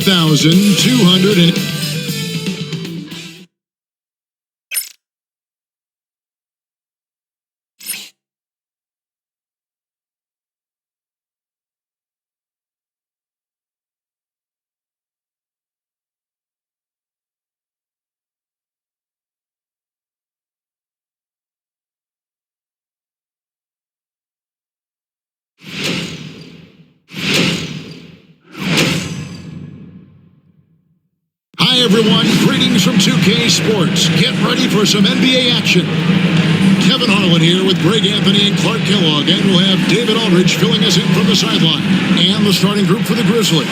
5,200. Hi everyone, greetings from 2K Sports. Get ready for some NBA action. Kevin Harlan here with Greg Anthony and Clark Kellogg, and we'll have David Aldridge filling us in from the sideline. And the starting group for the Grizzlies.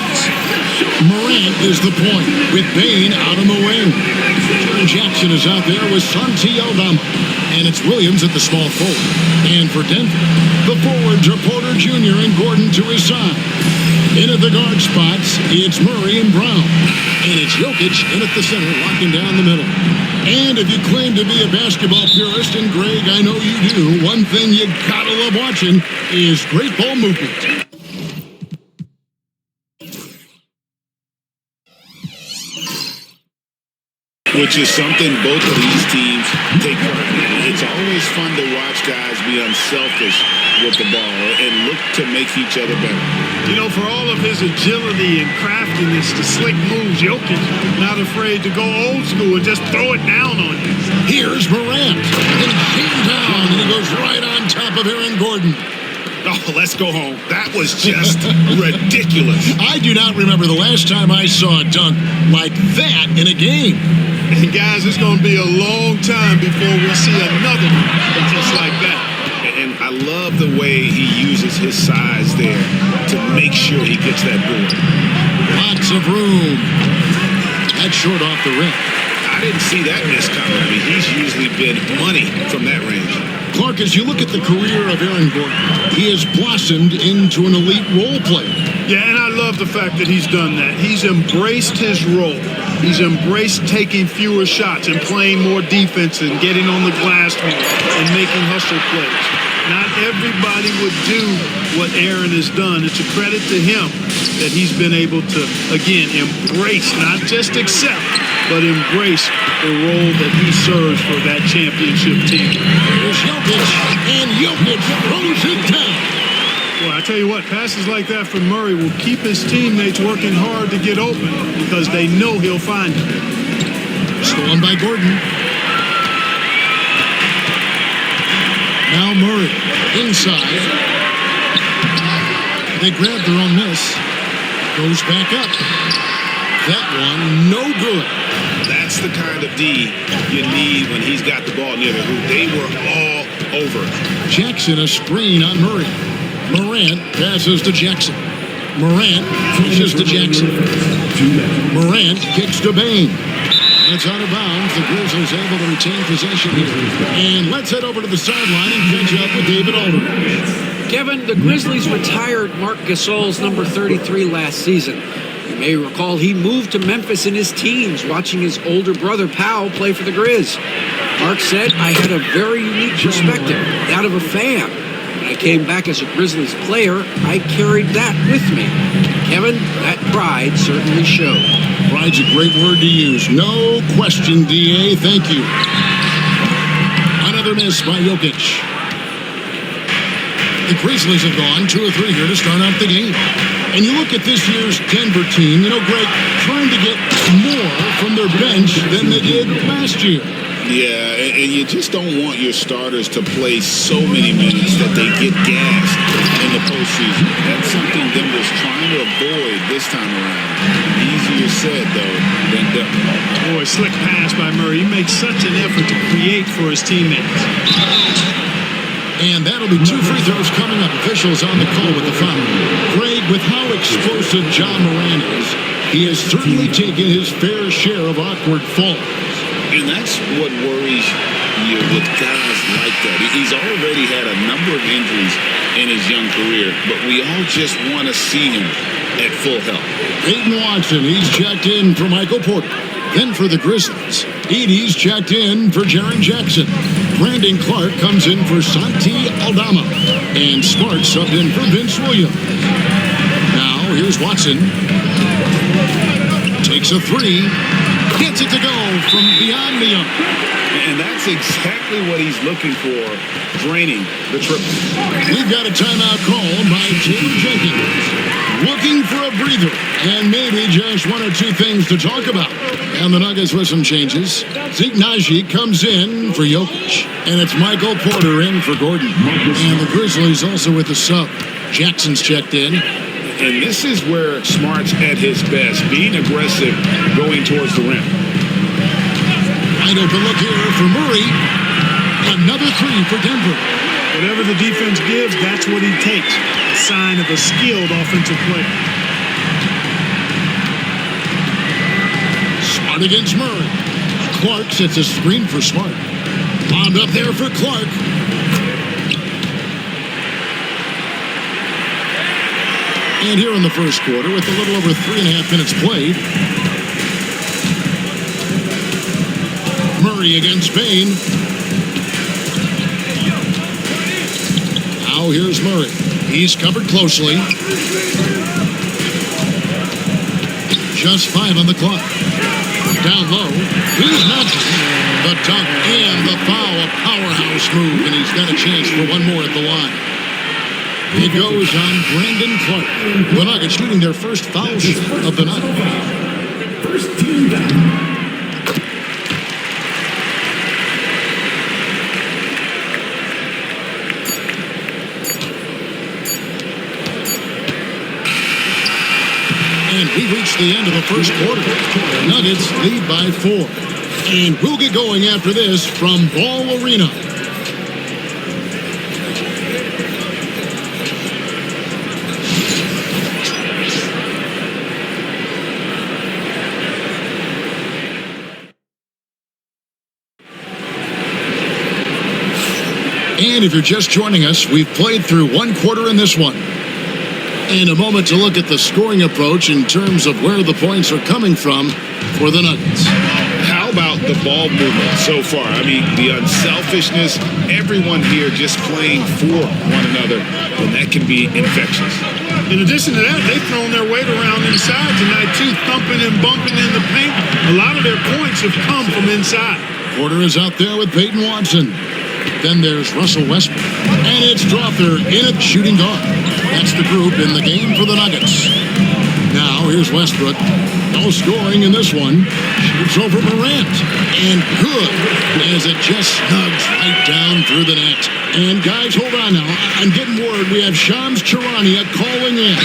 Morant is the point, with Bane out on the wing. Jaren Jackson is out there with Santi Aldama. And it's Williams at the small forward. And for Denver, the forwards are Porter Jr. and Gordon to his side. In at the guard spots, it's Murray and Brown. And it's Jokic in at the center, locking down the middle. And if you claim to be a basketball purist, and Greg, I know you do, one thing you gotta love watching is great ball movement. Which is something both of these teams take pride in. It's always fun to watch guys be unselfish with the ball and look to make each other better. You know, for all of his agility and craftiness, the slick moves, Jokic not afraid to go old school and just throw it down on you. Here's Morant, and he's down, and he goes right on top of Aaron Gordon. Oh, let's go home. That was just ridiculous. I do not remember the last time I saw a dunk like that in a game. And guys, it's going to be a long time before we see another one just like that. And I love the way he uses his size there to make sure he gets that board. Lots of room. That's short off the rim. I didn't see that miss coming. I mean, he's usually been money from that range. Clark, as you look at the career of Aaron Gordon, he has blossomed into an elite role player. Yeah, and I love the fact that he's done that. He's embraced his role. He's embraced taking fewer shots and playing more defense and getting on the glass more and making hustle plays. Not everybody would do what Aaron has done. It's a credit to him that he's been able to, again, embrace, not just accept, but embrace the role that he serves for that championship team. There's Jokic, and Jokic throws it down. Well, I tell you what, passes like that from Murray will keep his teammates working hard to get open because they know he'll find it. Stolen by Gordon. Now Murray, inside. They grab their own miss. Goes back up. That one, no good. That's the kind of D you need when he's got the ball near the hoop. They were all over. Jackson, a screen on Murray. Morant passes to Jackson. Morant pushes to Jackson. Morant kicks to Bane. It's out of bounds. The Grizzlies able to retain possession here. And let's head over to the sideline and catch up with David Aldridge. Kevin, the Grizzlies retired Marc Gasol's number 33 last season. You may recall he moved to Memphis in his teens, watching his older brother Powell play for the Grizz. Mark said, "I had a very unique perspective, that of a fan. When I came back as a Grizzlies player, I carried that with me." Kevin, that pride certainly showed. Pride's a great word to use. No question, D.A. Thank you. Another miss by Jokic. The Grizzlies have gone 2 or 3 here to start out the game. And you look at this year's Denver team, you know, Greg, trying to get more from their bench than they did last year. Yeah, and you just don't want your starters to play so many minutes that they get gassed in the postseason. That's something Denver's trying to avoid this time around. Easier said, though, than done. Boy, slick pass by Murray. He makes such an effort to create for his teammates. And that'll be 2 free throws coming up. Officials on the call with the foul. Greg, with how explosive John Morant is, he has certainly taken his fair share of awkward falls. And that's what worries you with guys like that. He's already had a number of injuries in his young career, but we all just want to see him at full health. Peyton Watson, he's checked in for Michael Porter. Then for the Grizzlies, Edey's checked in for Jaren Jackson. Brandon Clark comes in for Santi Aldama. And Smart subbed in for Vince Williams. Now, here's Watson. makes a three. Gets it to go from beyond the arc. And that's exactly what he's looking for, draining the triple. We've got a timeout called by Taylor Jenkins. Looking for a breather and maybe just one or two things to talk about. And the Nuggets with some changes. Zeke Naji comes in for Jokic. And it's Michael Porter in for Gordon. And the Grizzlies also with a sub. Jackson's checked in. And this is where Smart's at his best, being aggressive, going towards the rim. Wide open look here for Murray. Another three for Denver. Whatever the defense gives, that's what he takes. A sign of a skilled offensive player. Smart against Murray. Clark sets a screen for Smart. Bombed up there for Clark. And here in the first quarter, with a little over 3.5 minutes played, Murray against Payne. Now here's Murray. He's covered closely. Just 5 on the clock. Down low. He's nothing. The dunk and the foul. A powerhouse move, and he's got a chance for one more at the line. It goes on Brandon Clark. The Nuggets shooting their first foul shot of the night. First team down. And we reached the end of the first quarter. Nuggets lead by 4. And we'll get going after this from Ball Arena. And if you're just joining us, we've played through one quarter in this one. And a moment to look at the scoring approach in terms of where the points are coming from for the Nuggets. How about the ball movement so far? I mean, the unselfishness, everyone here just playing for one another, and that can be infectious. In addition to that, they've thrown their weight around inside tonight, too, thumping and bumping in the paint. A lot of their points have come from inside. Porter is out there with Peyton Watson. Then there's Russell Westbrook. And it's Dropper in at shooting guard. That's the group in the game for the Nuggets. Now here's Westbrook. No scoring in this one. Shoots over Morant. And good as it just snugs right down through the net. And guys, hold on now. I'm getting word we have Shams Charania calling in.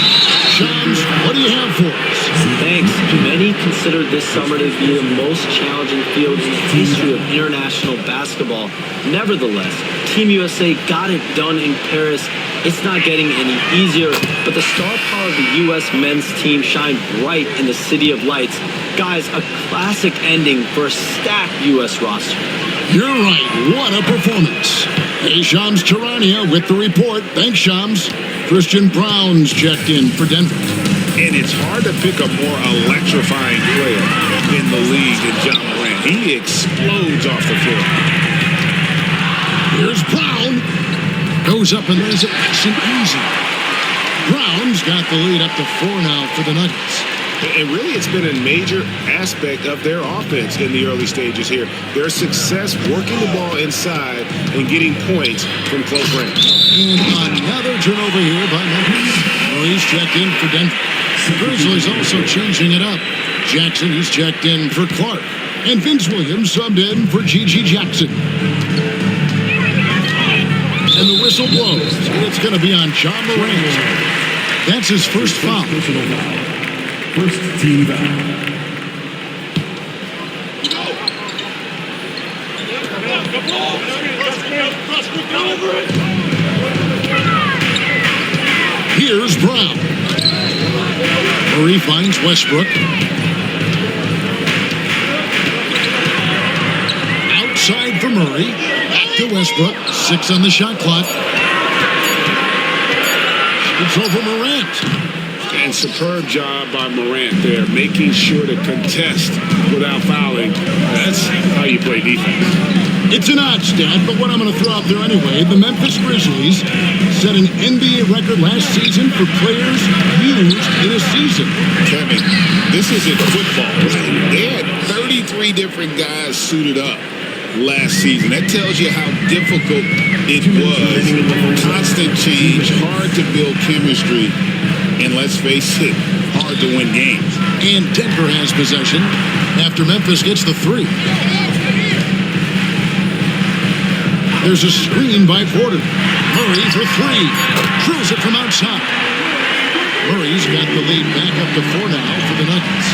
Shams, what do you have for us? Thanks. Many consider this summer to be the most challenging field in the history of international basketball. Nevertheless, Team USA got it done in Paris. It's not getting any easier, but the star power of the U.S. men's team shined bright in the City of Lights. Guys, a classic ending for a stacked U.S. roster. You're right. What a performance. Hey, Shams Charania with the report. Thanks, Shams. Christian Brown's checked in for Denver. And it's hard to pick a more electrifying player in the league than John Morant. He explodes off the floor. Here's Brown. Goes up and lays it nice and easy. Brown's got the lead up to 4 now for the Nuggets. And really, it's been a major aspect of their offense in the early stages here. Their success working the ball inside and getting points from close range. And another turnover here by Memphis. Murray's checked in for Denver. The Grizzlies also changing it up. Jackson is checked in for Clark. And Vince Williams subbed in for Gigi Jackson. And the whistle blows. It's going to be on John Morant. That's his first foul. First team foul. Here's Brown. Murray finds Westbrook. Outside for Murray. Back to Westbrook. 6 on the shot clock. It's over Morant. And superb job by Morant there, making sure to contest without fouling. That's how you play defense. It's an odd stat, but what I'm going to throw out there anyway, the Memphis Grizzlies set an NBA record last season for players used in a season. Kevin, this isn't football. They had 33 different guys suited up last season. That tells you how difficult it was. Constant change, hard to build chemistry, and let's face it, hard to win games. And Denver has possession after Memphis gets the three. There's a screen by Porter. Murray for three. Drills it from outside. Murray's got the lead back up to 4 now for the Nuggets.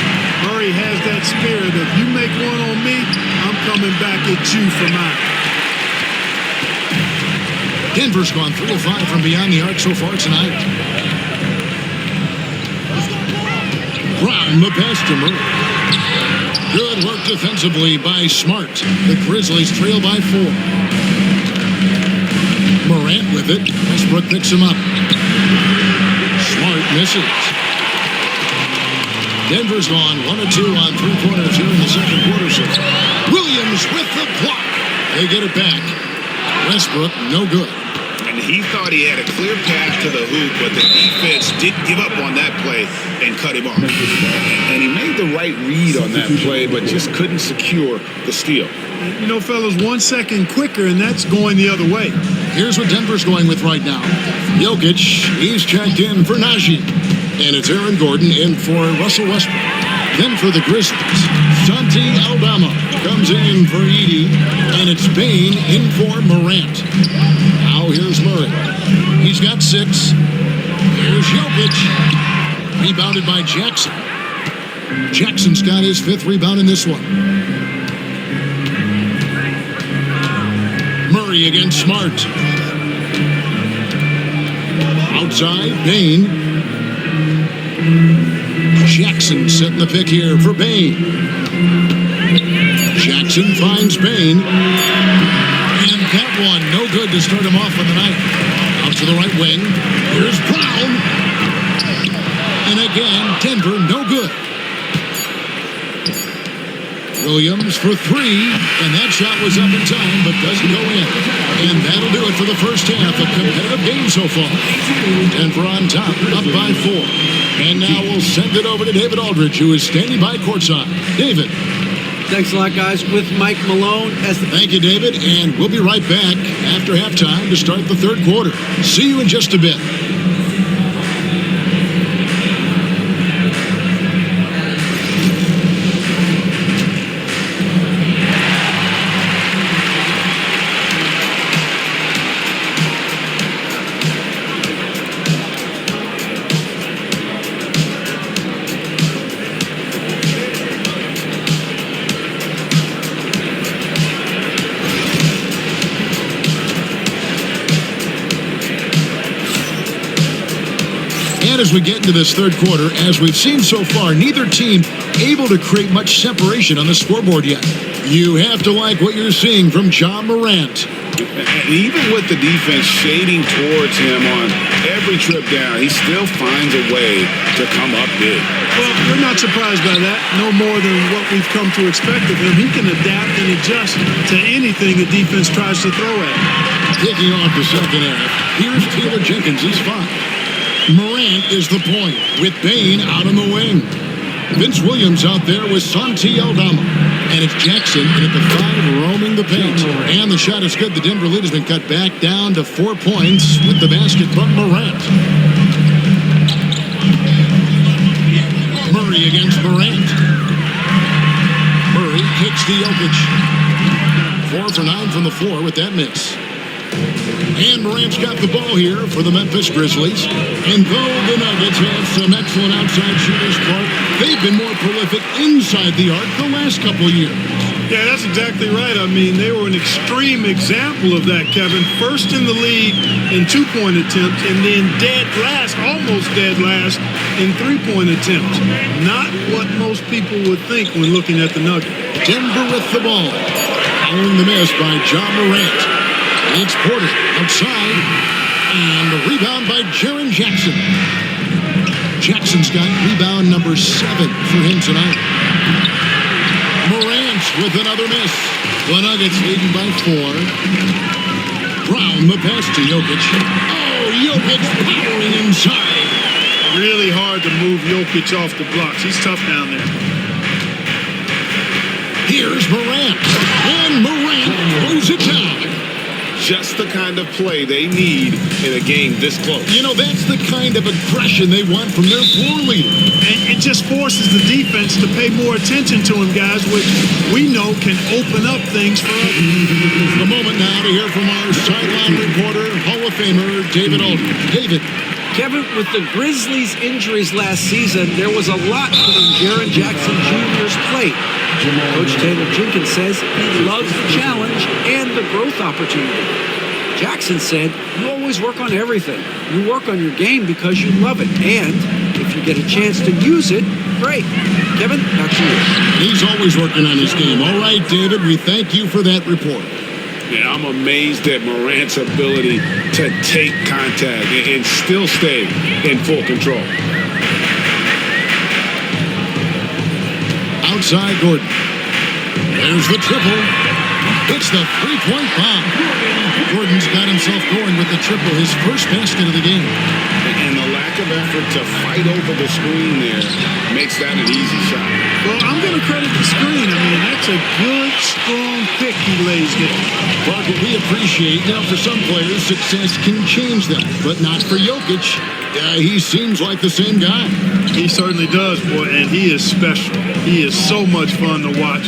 Murray has that spirit of, you make one on me, I'm coming back at you for mine. Denver's gone 3 of 5 from beyond the arc so far tonight. Brown the pass to Murray. Good work defensively by Smart. The Grizzlies trail by 4. Morant with it. Westbrook picks him up. Smart misses. Denver's gone 1 of 2 on 3-pointers here in the second quarter. So Williams with the block. They get it back. Westbrook, no good. And he thought he had a clear path to the hoop, but the defense didn't give up on that play and cut him off. And he made the right read on that play, but just couldn't secure the steal. You know, fellas, 1 second quicker, and that's going the other way. Here's what Denver's going with right now. Jokic, he's checked in for Najee. And it's Aaron Gordon in for Russell Westbrook. Then for the Grizzlies, Santi Aldama comes in for Edey. And it's Bain in for Morant. Now here's Murray. He's got 6. Here's Jokic. Rebounded by Jackson. Jackson's got his 5th rebound in this one. Murray against Smart. Outside, Bain. Jackson setting the pick here for Bain. Jackson finds Bain. And that one, no good to start him off on the night. Out to the right wing. Here's Brown. And again, Denver, no good. Williams for 3, and that shot was up in time, but doesn't go in. And that'll do it for the first half. A competitive game so far. Denver on top, up by 4. And now we'll send it over to David Aldridge, who is standing by courtside. David. Thanks a lot, guys. With Mike Malone as the... Thank you, David, and we'll be right back after halftime to start the third quarter. See you in just a bit. And as we get into this third quarter, as we've seen so far, neither team able to create much separation on the scoreboard yet. You have to like what you're seeing from John Morant. And even with the defense shading towards him on every trip down, he still finds a way to come up big. Well, we're not surprised by that. No more than what we've come to expect of him. He can adapt and adjust to anything the defense tries to throw at him. Kicking off the second half, here's Taylor Jenkins, he's 5. Morant is the point with Bain out on the wing. Vince Williams out there with Santi Aldama. And it's Jackson in at the 5 roaming the paint. And the shot is good. The Denver lead has been cut back down to 4 points with the basket from Morant. Murray against Morant. Murray kicks to Jokic. 4 for 9 from the floor with that miss. And Morant's got the ball here for the Memphis Grizzlies. And though the Nuggets have some excellent outside shooters, Clark, they've been more prolific inside the arc the last couple of years. Yeah, that's exactly right. I mean, they were an extreme example of that, Kevin. First in the league in 2-point attempts, and then dead last, almost dead last, in 3-point attempts. Not what most people would think when looking at the Nuggets. Denver with the ball. Following the miss by John Morant. It's Porter outside, and the rebound by Jaren Jackson. Jackson's got rebound number 7 for him tonight. Morant with another miss. The Nuggets leading by 4. Brown the pass to Jokic. Oh, Jokic powering inside. Really hard to move Jokic off the blocks. He's tough down there. Here's Morant. And Morant throws it down. Just the kind of play they need in a game this close. You know, that's the kind of aggression they want from their floor leader. And it just forces the defense to pay more attention to him, guys, which we know can open up things for us. The moment now to hear from our sideline reporter, Hall of Famer David Aldridge. David. Kevin, with the Grizzlies' injuries last season, there was a lot put on Jaren Jackson Jr.'s plate. Coach Taylor Jenkins says he loves the challenge and the growth opportunity. Jackson said, you always work on everything. You work on your game because you love it. And if you get a chance to use it, great. Kevin, back to you. He's always working on his game. All right, David, we thank you for that report. Yeah, I'm amazed at Morant's ability to take contact and still stay in full control. Outside Gordon. There's the triple. It's the three-point bomb. Gordon's got himself going with the triple, his first basket of the game. And the lack of effort to fight over the screen there makes that an easy shot. Well, I'm going to credit the screen. I mean, that's a good, strong pick he lays there. Parker, we appreciate, now for some players, success can change them, but not for Jokic. He seems like the same guy. He certainly does, boy, and he is special. He is so much fun to watch.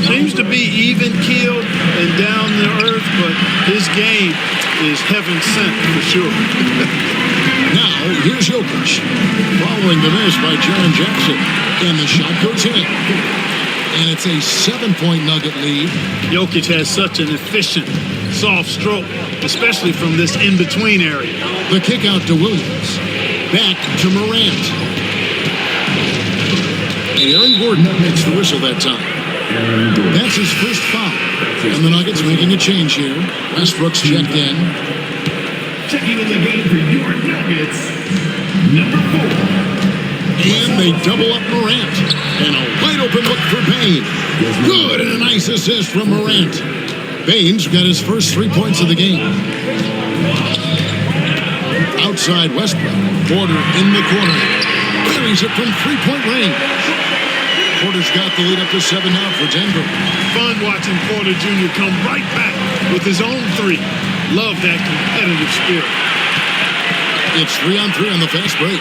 Seems to be even-keeled and down to earth, but his game is heaven-sent for sure. Now, here's Jokic. Following the miss by Jaren Jackson. And the shot goes in. And it's a 7-point Nugget lead. Jokic has such an efficient, soft stroke, especially from this in-between area. The kick out to Williams. Back to Morant. And Aaron Gordon makes the whistle that time. That's his first foul. And the Nuggets making a change here. Westbrook's checked in. Checking in the game for your Nuggets, number 4. And they double up Morant. And a wide open look for Bain. Good, and a nice assist from Morant. Bain's got his first 3 points of the game. Outside Westbrook. Porter in the corner. Buries it from 3-point range. Porter's got the lead up to 7 now for Denver. Fun watching Porter Jr. come right back with his own 3. Love that competitive spirit. It's 3-on-3 on the fast break.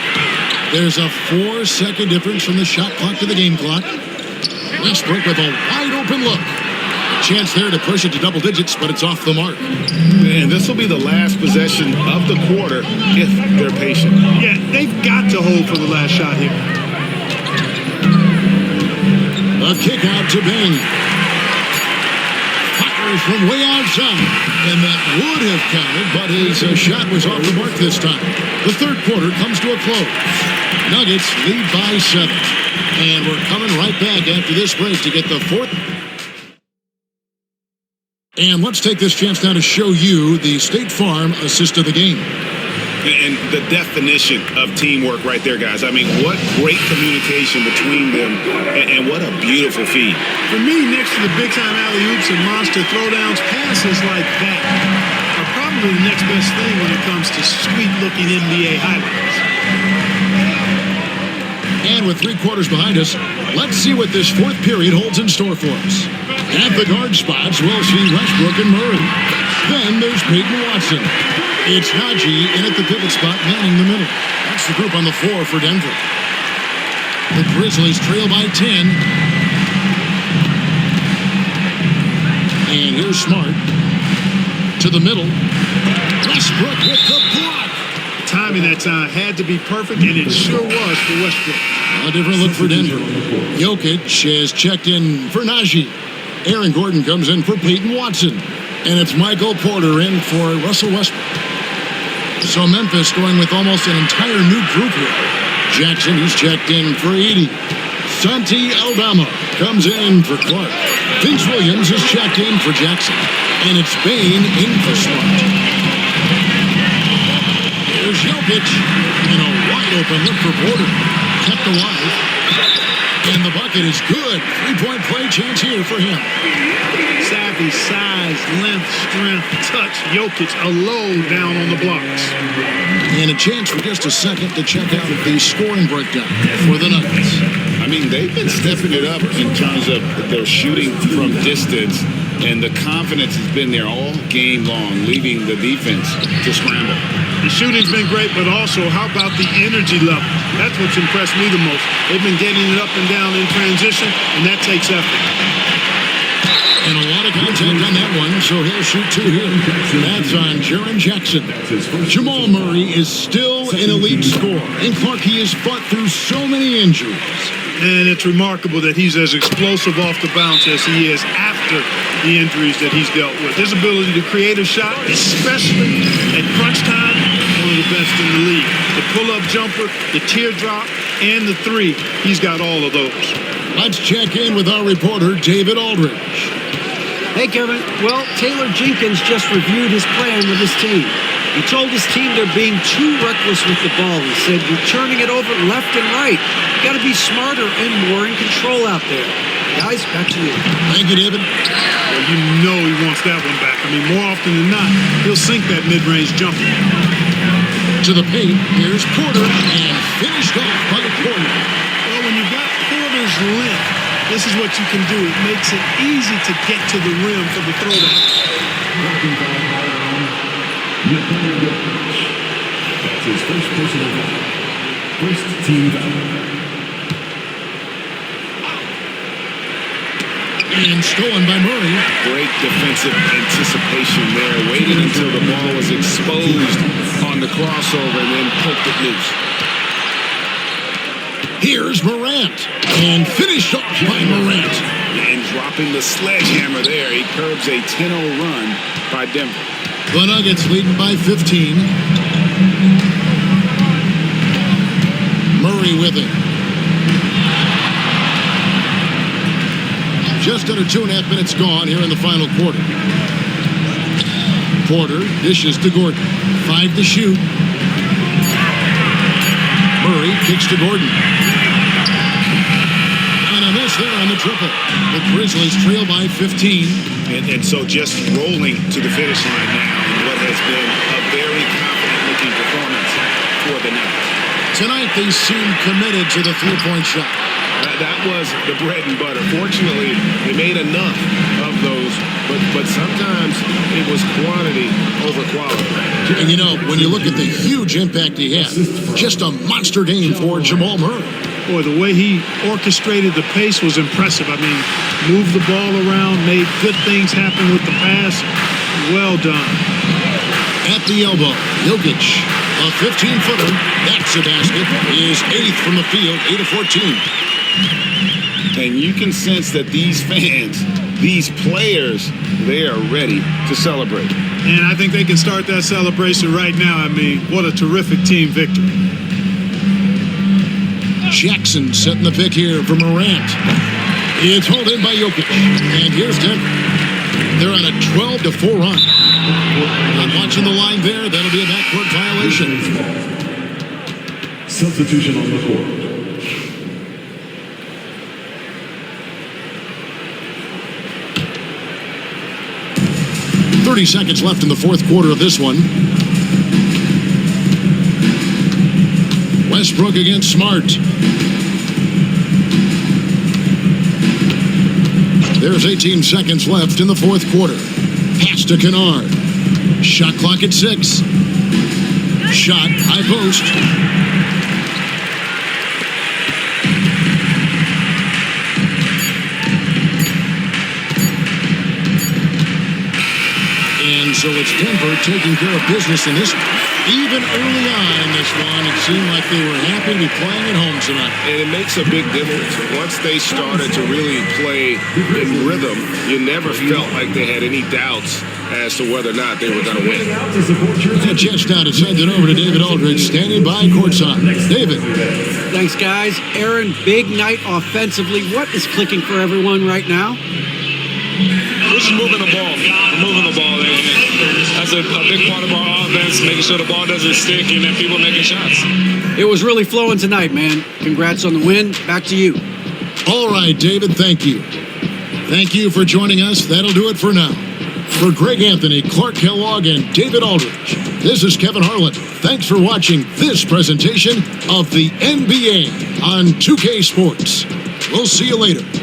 There's a 4-second difference from the shot clock to the game clock. Westbrook with a wide open look. Chance there to push it to double digits, but it's off the mark. And this will be the last possession of the quarter if they're patient. Yeah, they've got to hold for the last shot here. A kick out to Bain. Fires from way outside. And that would have counted, but his shot was off the mark this time. The third quarter comes to a close. Nuggets lead by 7. And we're coming right back after this break to get the fourth. And let's take this chance now to show you the State Farm assist of the game. And the definition of teamwork right there, guys. I mean, what great communication between them, and what a beautiful feed. For me, next to the big-time alley-oops and monster throwdowns, passes like that are probably the next best thing when it comes to sweet-looking NBA highlights. And with 3 quarters behind us, let's see what this fourth period holds in store for us. At the guard spots, we'll see Westbrook and Murray. Then there's Peyton Watson. It's Haji in at the pivot spot, manning the middle. That's the group on the floor for Denver. The Grizzlies trail by 10. And here's Smart. To the middle. Westbrook with the block. Timing that time had to be perfect, and it sure was for Westbrook. A different look for Denver. Jokic has checked in for Najee. Aaron Gordon comes in for Peyton Watson. And it's Michael Porter in for Russell Westbrook. So Memphis going with almost an entire new group here. Jackson, he's checked in for Edey. Santi Aldama comes in for Clark. Vince Williams is checked in for Jackson. And it's Bain in for Smart. Here's Jokic. Jokic. And a wide open look for Porter. Kept alive. And the bucket is good. 3-point play chance here for him. Savvy, size, length, strength, touch. Jokic alone down on the blocks. And a chance for just a second to check out the scoring breakdown for the Nuggets. I mean, they've been stepping it up in terms of their shooting from distance, and the confidence has been there all game long, leaving the defense to scramble. The shooting's been great, but also, how about the energy level? That's what's impressed me the most. They've been getting it up and down in transition, and that takes effort. And a lot of contact on that one, so he'll shoot 2 here. That's on Jaren Jackson. Jamal Murray is still an elite scorer. And Clark, he has fought through so many injuries. And it's remarkable that he's as explosive off the bounce as he is after the injuries that he's dealt with. His ability to create a shot, especially at crunch time, one of the best in the league. The pull-up jumper, the teardrop, and the 3. He's got all of those. Let's check in with our reporter, David Aldridge. Hey, Kevin. Well, Taylor Jenkins just reviewed his plan with his team. He told his team they're being too reckless with the ball. He said, you're turning it over left and right. You got to be smarter and more in control out there. Guys, back to you. Thank you, David. Well, you know he wants that one back. I mean, more often than not, he'll sink that mid-range jumper. To the paint, here's Porter, and finished off by Porter. Well, when you've got Porter's length, this is what you can do. It makes it easy to get to the rim for the throwdown. That's his first personal foul. First team foul. And stolen by Murray. Great defensive anticipation there. Waited until the ball was exposed on the crossover and then poked it loose. Here's Morant. And finished off by Morant. And dropping the sledgehammer there. He curbs a 10-0 run by Denver. The Nuggets leading by 15. Murray with it. Just under 2.5 minutes gone here in the final quarter. Porter dishes to Gordon. 5 to shoot. Murray kicks to Gordon. And a miss there on the triple. The Grizzlies trail by 15. And so just rolling to the finish line now in what has been a very confident-looking performance for the Nuggets. Tonight they seem committed to the three-point shot. That was the bread and butter. Fortunately, they made enough of those, but sometimes it was quantity over quality. And you know, when you look at the huge impact he had, just a monster game for Jamal Murray. Boy, the way he orchestrated the pace was impressive. I mean, moved the ball around, made good things happen with the pass. Well done. At the elbow, Jokic, a 15-footer. That's a basket. He is 8th from the field, 8 of 14. And you can sense that these fans, these players, they are ready to celebrate. And I think they can start that celebration right now. I mean, what a terrific team victory. Jackson setting the pick here for Morant. It's hauled in by Jokic. And here's Denver. They're on a 12-4 run. And watching the line there, that'll be a backcourt violation. Substitution on the court. 30 seconds left in the fourth quarter of this one. Westbrook against Smart. There's 18 seconds left in the fourth quarter. Pass to Kennard. Shot clock at 6. Shot, high post. And so it's Denver taking care of business in this one. Even early on in this one, it seemed like they were happy to be playing at home tonight. And it makes a big difference. Once they started to really play in rhythm, you never felt like they had any doubts as to whether or not they were going to win. And just now to send it over to David Aldridge, standing by courtside. David. Thanks, guys. Aaron, big night offensively. What is clicking for everyone right now? We're just moving the ball. Moving the ball. And that's a big part of our offense, making sure the ball doesn't stick and then people making shots. It was really flowing tonight, man. Congrats on the win. Back to you. All right, David, thank you. Thank you for joining us. That'll do it for now. For Greg Anthony, Clark Kellogg, and David Aldridge, this is Kevin Harlan. Thanks for watching this presentation of the NBA on 2K Sports. We'll see you later.